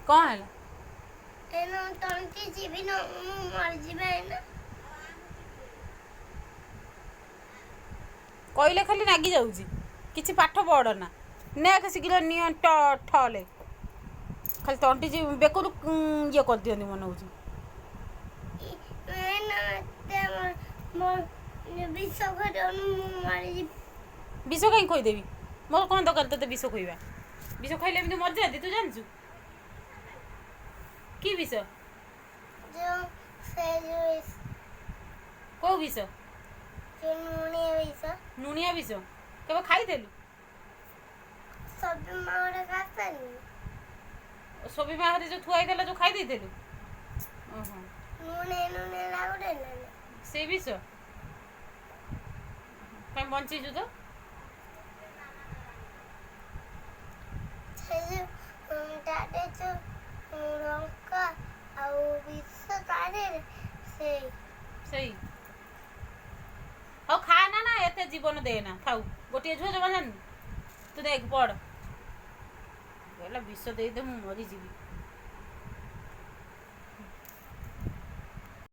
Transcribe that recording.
କ'ଣ ହେଲା? ତଣ୍ଟି ଯିବି ନା ମୁଁ ମରିଯିବି ନା। କହିଲେ ଖାଲି ନାଗି ଯାଉଛି, କିଛି ପାଠ ପଢ଼ ନା। ନେ ଶୀଘ୍ର ନିଅ ଠଲେ ଖାଲି ତଣ୍ଟି ବେକରୁ ଇଏ କରିଦିଅନ୍ତି ମନେ ହେଉଛି। ବିଷ କାହିଁ ଖୋଇଦେବି? ମୋର କ'ଣ ଦରକାର ତୋତେ ବିଷ ଖୋଇବା? ବିଷ ଖାଇଲେ ଏମିତି ମରିଯାଆନ୍ତି, ତୁ ଜାଣିଛୁ? କି ବିଷ? କେଉଁ ବିଷ? ଲୁଣିଆ ବିଷ କେବେ ଖାଇଦେଲୁ? ସବି ମା ଘରେ ଯେଉଁ ଥୁଆ ହେଇଥିଲା ଯେଉଁ ଖାଇ ଦେଇଥିଲୁ? ସେଇ ବିଷ କାଇଁ ବଞ୍ଚିଛୁ ତ? ସେଇ ହଉ ଖା ନା ଏତେ ଜୀବନ ଦେନା ଥାଉ। ଗୋଟିଏ ଝୁଅ ଜମା ଜାଣିନି। ତୁ ଦେଖ ପଢ଼। କହିଲା ବିଷ ଦେଇଦେ ମୁଁ ମରିଯିବି।